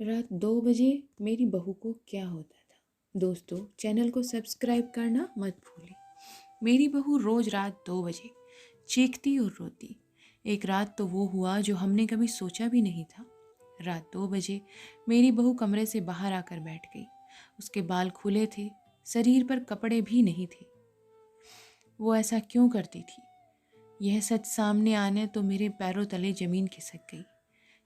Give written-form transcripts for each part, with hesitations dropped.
रात 2 बजे मेरी बहू को क्या होता था। दोस्तों, चैनल को सब्सक्राइब करना मत भूलें। मेरी बहू रोज रात 2 बजे चीखती और रोती। एक रात तो वो हुआ जो हमने कभी सोचा भी नहीं था। रात 2 बजे मेरी बहू कमरे से बाहर आकर बैठ गई। उसके बाल खुले थे, शरीर पर कपड़े भी नहीं थे। वो ऐसा क्यों करती थी? यह सच सामने आने तो मेरे पैरों तले जमीन खिसक गई।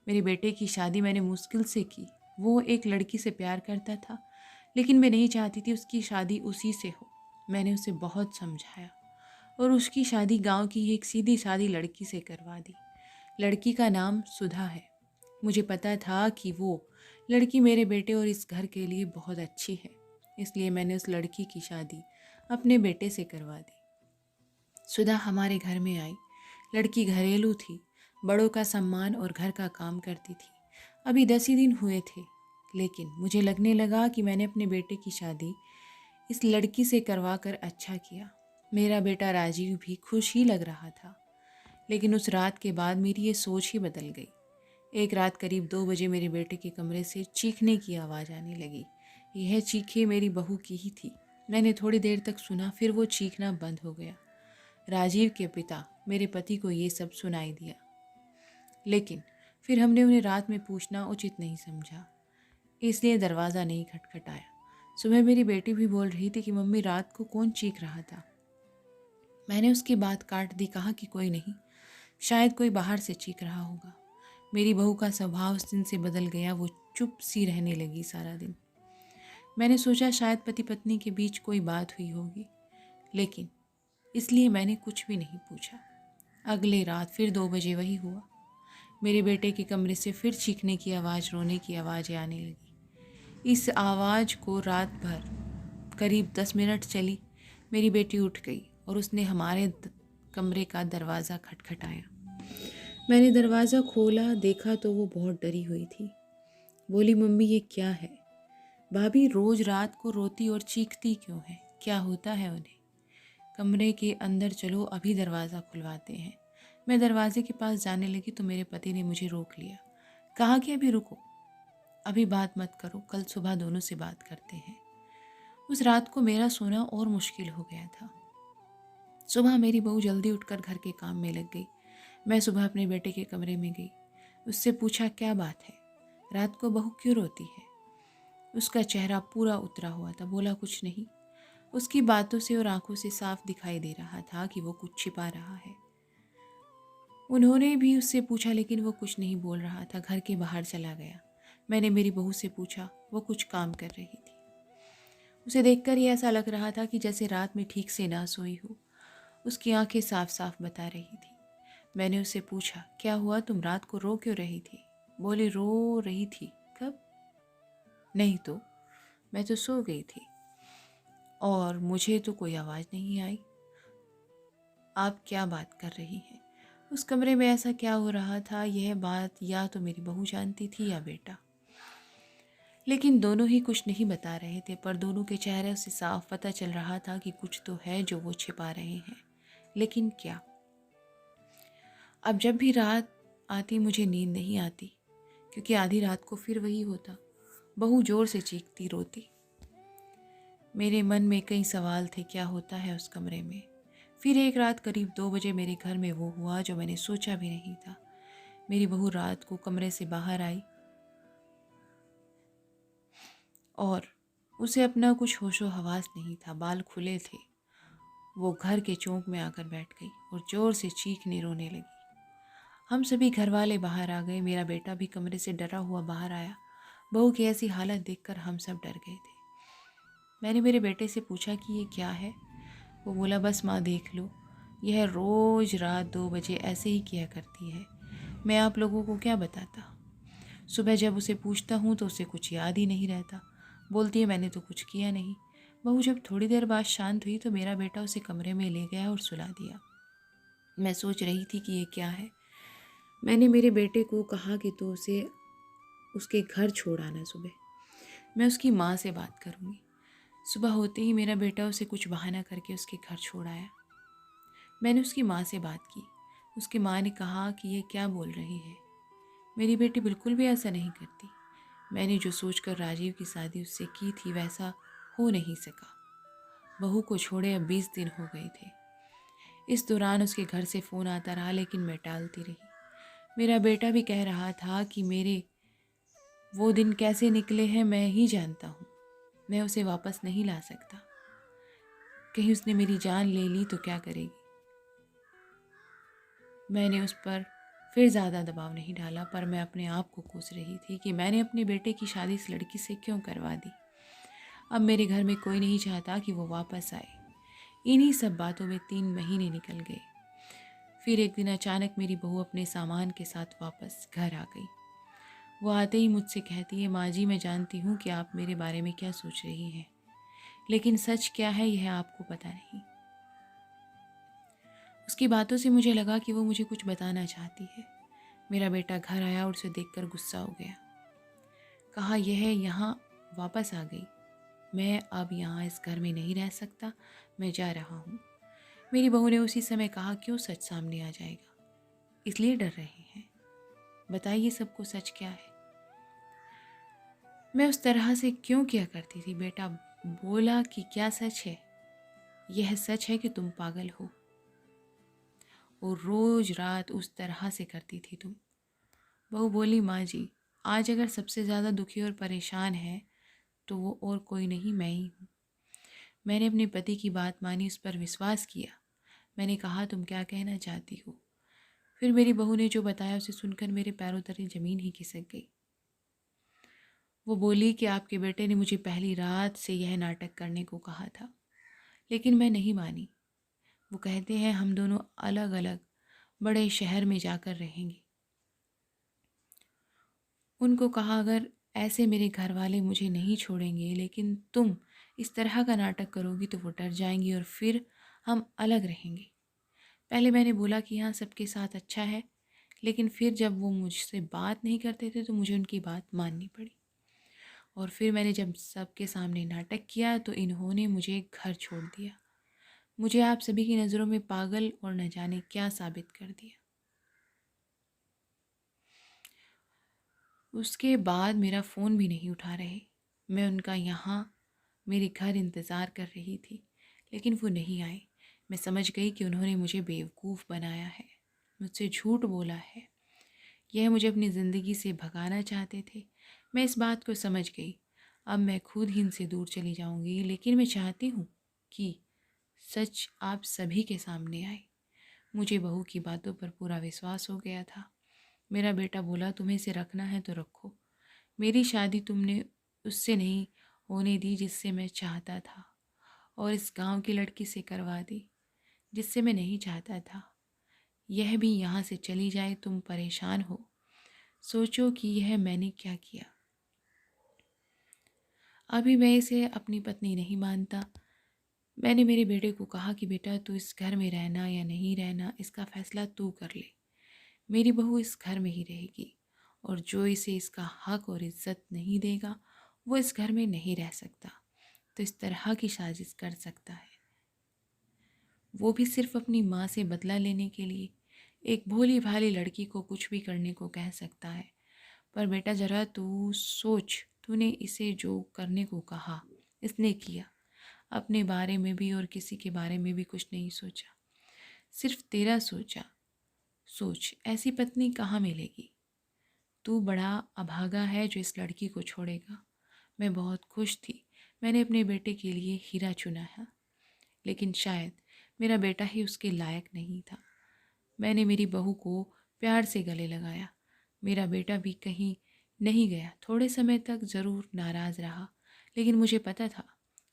मेरे बेटे की शादी मैंने मुश्किल से की। वो एक लड़की से प्यार करता था, लेकिन मैं नहीं चाहती थी उसकी शादी उसी से हो। मैंने उसे बहुत समझाया और उसकी शादी गांव की एक सीधी सादी लड़की से करवा दी। लड़की का नाम सुधा है। मुझे पता था कि वो लड़की मेरे बेटे और इस घर के लिए बहुत अच्छी है, इसलिए मैंने उस लड़की की शादी अपने बेटे से करवा दी। सुधा हमारे घर में आई। लड़की घरेलू थी, बड़ों का सम्मान और घर का काम करती थी। अभी 10 ही दिन हुए थे, लेकिन मुझे लगने लगा कि मैंने अपने बेटे की शादी इस लड़की से करवा कर अच्छा किया। मेरा बेटा राजीव भी खुश ही लग रहा था। लेकिन उस रात के बाद मेरी ये सोच ही बदल गई। एक रात करीब 2 बजे मेरे बेटे के कमरे से चीखने की आवाज़ आने लगी। यह चीखें मेरी बहू की ही थी। मैंने थोड़ी देर तक सुना, फिर वो चीखना बंद हो गया। राजीव के पिता मेरे पति को ये सब सुनाई दिया, लेकिन फिर हमने उन्हें रात में पूछना उचित नहीं समझा, इसलिए दरवाज़ा नहीं खटखटाया। सुबह मेरी बेटी भी बोल रही थी कि मम्मी, रात को कौन चीख रहा था। मैंने उसकी बात काट दी, कहा कि कोई नहीं, शायद कोई बाहर से चीख रहा होगा। मेरी बहू का स्वभाव उस दिन से बदल गया। वो चुप सी रहने लगी सारा दिन। मैंने सोचा शायद पति पत्नी के बीच कोई बात हुई होगी, लेकिन इसलिए मैंने कुछ भी नहीं पूछा। अगले रात फिर 2 बजे वही हुआ। मेरे बेटे के कमरे से फिर चीखने की आवाज़, रोने की आवाज़ें आने लगी। इस आवाज़ को रात भर करीब 10 मिनट चली। मेरी बेटी उठ गई और उसने हमारे कमरे का दरवाज़ा खटखटाया। मैंने दरवाज़ा खोला, देखा तो वो बहुत डरी हुई थी। बोली, मम्मी ये क्या है? भाभी रोज़ रात को रोती और चीखती क्यों है? क्या होता है उन्हें? कमरे के अंदर चलो, अभी दरवाज़ा खुलवाते हैं। मैं दरवाजे के पास जाने लगी तो मेरे पति ने मुझे रोक लिया। कहा कि अभी रुको, अभी बात मत करो, कल सुबह दोनों से बात करते हैं। उस रात को मेरा सोना और मुश्किल हो गया था। सुबह मेरी बहू जल्दी उठकर घर के काम में लग गई। मैं सुबह अपने बेटे के कमरे में गई। उससे पूछा, क्या बात है, रात को बहू क्यों रोती है? उसका चेहरा पूरा उतरा हुआ था। बोला, कुछ नहीं। उसकी बातों से और आंखों से साफ दिखाई दे रहा था कि वो कुछ छिपा रहा है। उन्होंने भी उससे पूछा, लेकिन वो कुछ नहीं बोल रहा था, घर के बाहर चला गया। मैंने मेरी बहू से पूछा, वो कुछ काम कर रही थी। उसे देखकर ही ऐसा लग रहा था कि जैसे रात में ठीक से ना सोई हो। उसकी आंखें साफ साफ बता रही थी। मैंने उससे पूछा, क्या हुआ, तुम रात को रो क्यों रही थी? बोली, रो रही थी? कब? नहीं तो, मैं तो सो गई थी और मुझे तो कोई आवाज़ नहीं आई। आप क्या बात कर रही हैं? उस कमरे में ऐसा क्या हो रहा था? यह बात या तो मेरी बहू जानती थी या बेटा, लेकिन दोनों ही कुछ नहीं बता रहे थे। पर दोनों के चेहरे से साफ पता चल रहा था कि कुछ तो है जो वो छिपा रहे हैं, लेकिन क्या? अब जब भी रात आती मुझे नींद नहीं आती, क्योंकि आधी रात को फिर वही होता। बहू जोर से चीखती, रोती। मेरे मन में कई सवाल थे, क्या होता है उस कमरे में? फिर एक रात करीब 2 बजे मेरे घर में वो हुआ जो मैंने सोचा भी नहीं था। मेरी बहू रात को कमरे से बाहर आई और उसे अपना कुछ होशो हवास नहीं था। बाल खुले थे। वो घर के चौक में आकर बैठ गई और जोर से चीखने रोने लगी। हम सभी घर वाले बाहर आ गए। मेरा बेटा भी कमरे से डरा हुआ बाहर आया। बहू की ऐसी हालत देखकर हम सब डर गए थे। मैंने मेरे बेटे से पूछा कि ये क्या है? वो बोला, बस माँ देख लो, यह रोज़ रात 2 बजे ऐसे ही किया करती है। मैं आप लोगों को क्या बताता। सुबह जब उसे पूछता हूँ तो उसे कुछ याद ही नहीं रहता। बोलती है, मैंने तो कुछ किया नहीं। बहू जब थोड़ी देर बाद शांत हुई तो मेरा बेटा उसे कमरे में ले गया और सुला दिया। मैं सोच रही थी कि ये क्या है। मैंने मेरे बेटे को कहा कि तू उसे उसके घर छोड़ आना सुबह। मैं उसकी माँ से बात करूँगी। सुबह होते ही मेरा बेटा उसे कुछ बहाना करके उसके घर छोड़ आया। मैंने उसकी माँ से बात की। उसकी माँ ने कहा कि ये क्या बोल रही है, मेरी बेटी बिल्कुल भी ऐसा नहीं करती। मैंने जो सोचकर राजीव की शादी उससे की थी वैसा हो नहीं सका। बहू को छोड़े अब 20 दिन हो गए थे। इस दौरान उसके घर से फ़ोन आता रहा लेकिन मैं टालती रही। मेरा बेटा भी कह रहा था कि मेरे वो दिन कैसे निकले हैं मैं ही जानता हूँ। मैं उसे वापस नहीं ला सकता। कहीं उसने मेरी जान ले ली तो क्या करेगी। मैंने उस पर फिर ज़्यादा दबाव नहीं डाला, पर मैं अपने आप को कोस रही थी कि मैंने अपने बेटे की शादी इस लड़की से क्यों करवा दी। अब मेरे घर में कोई नहीं चाहता कि वो वापस आए। इन्हीं सब बातों में 3 महीने निकल गए। फिर एक दिन अचानक मेरी बहू अपने सामान के साथ वापस घर आ गई। वो आते ही मुझसे कहती है, माँ जी मैं जानती हूँ कि आप मेरे बारे में क्या सोच रही हैं, लेकिन सच क्या है यह आपको पता नहीं। उसकी बातों से मुझे लगा कि वो मुझे कुछ बताना चाहती है। मेरा बेटा घर आया और उसे देखकर गुस्सा हो गया। कहा यह यहाँ वापस आ गई। मैं अब यहाँ इस घर में नहीं रह सकता, मैं जा रहा हूँ। मेरी बहू ने उसी समय कहा, क्यों सच सामने आ जाएगा, इसलिए डर रहे हैं। बताइए सबको सच क्या है। मैं उस तरह से क्यों किया करती थी। बेटा बोला कि क्या सच है। यह सच है कि तुम पागल हो और रोज रात उस तरह से करती थी तुम। बहू बोली, माँ जी आज अगर सबसे ज़्यादा दुखी और परेशान है तो वो और कोई नहीं, मैं ही हूँ। मैंने अपने पति की बात मानी, उस पर विश्वास किया। मैंने कहा तुम क्या कहना चाहती हो। फिर मेरी बहू ने जो बताया उसे सुनकर मेरे पैरों तले ज़मीन ही खिसक गई। वो बोली कि आपके बेटे ने मुझे पहली रात से यह नाटक करने को कहा था, लेकिन मैं नहीं मानी। वो कहते हैं हम दोनों अलग अलग बड़े शहर में जाकर रहेंगे। उनको कहा अगर ऐसे मेरे घर वाले मुझे नहीं छोड़ेंगे, लेकिन तुम इस तरह का नाटक करोगी तो वो डर जाएंगी और फिर हम अलग रहेंगे। पहले मैंने बोला कि हाँ सबके साथ अच्छा है, लेकिन फिर जब वो मुझसे बात नहीं करते थे तो मुझे उनकी बात माननी पड़ी। और फिर मैंने जब सबके सामने नाटक किया तो इन्होंने मुझे घर छोड़ दिया। मुझे आप सभी की नज़रों में पागल और न जाने क्या साबित कर दिया। उसके बाद मेरा फ़ोन भी नहीं उठा रहे। मैं उनका यहाँ मेरे घर इंतज़ार कर रही थी, लेकिन वो नहीं आए। मैं समझ गई कि उन्होंने मुझे बेवकूफ़ बनाया है, मुझसे झूठ बोला है। यह मुझे अपनी ज़िंदगी से भगाना चाहते थे। मैं इस बात को समझ गई। अब मैं खुद ही इनसे दूर चली जाऊंगी, लेकिन मैं चाहती हूँ कि सच आप सभी के सामने आए। मुझे बहू की बातों पर पूरा विश्वास हो गया था। मेरा बेटा बोला तुम्हें इसे रखना है तो रखो। मेरी शादी तुमने उससे नहीं होने दी जिससे मैं चाहता था, और इस गांव की लड़की से करवा दी जिससे मैं नहीं चाहता था। यह भी यहाँ से चली जाए, तुम परेशान हो। सोचो कि यह मैंने क्या किया। अभी मैं इसे अपनी पत्नी नहीं मानता। मैंने मेरे बेटे को कहा कि बेटा तू इस घर में रहना या नहीं रहना इसका फ़ैसला तू कर ले। मेरी बहू इस घर में ही रहेगी, और जो इसे इसका हक और इज्जत नहीं देगा वो इस घर में नहीं रह सकता। तो इस तरह की साजिश कर सकता है, वो भी सिर्फ अपनी माँ से बदला लेने के लिए। एक भोली भाली लड़की को कुछ भी करने को कह सकता है। पर बेटा ज़रा तू सोच, तूने इसे जो करने को कहा इसने किया। अपने बारे में भी और किसी के बारे में भी कुछ नहीं सोचा, सिर्फ तेरा सोचा। सोच ऐसी पत्नी कहाँ मिलेगी। तू बड़ा अभागा है जो इस लड़की को छोड़ेगा। मैं बहुत खुश थी। मैंने अपने बेटे के लिए हीरा चुना है, लेकिन शायद मेरा बेटा ही उसके लायक नहीं था। मैंने मेरी बहू को प्यार से गले लगाया। मेरा बेटा भी कहीं नहीं गया। थोड़े समय तक ज़रूर नाराज़ रहा, लेकिन मुझे पता था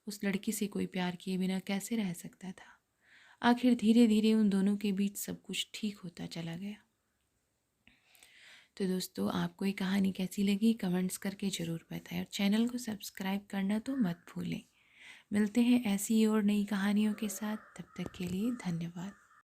उस लड़की से कोई प्यार किए बिना कैसे रह सकता था। आखिर धीरे धीरे उन दोनों के बीच सब कुछ ठीक होता चला गया। तो दोस्तों आपको ये कहानी कैसी लगी कमेंट्स करके ज़रूर बताएं, और चैनल को सब्सक्राइब करना तो मत भूलें। मिलते हैं ऐसी और नई कहानियों के साथ, तब तक के लिए धन्यवाद।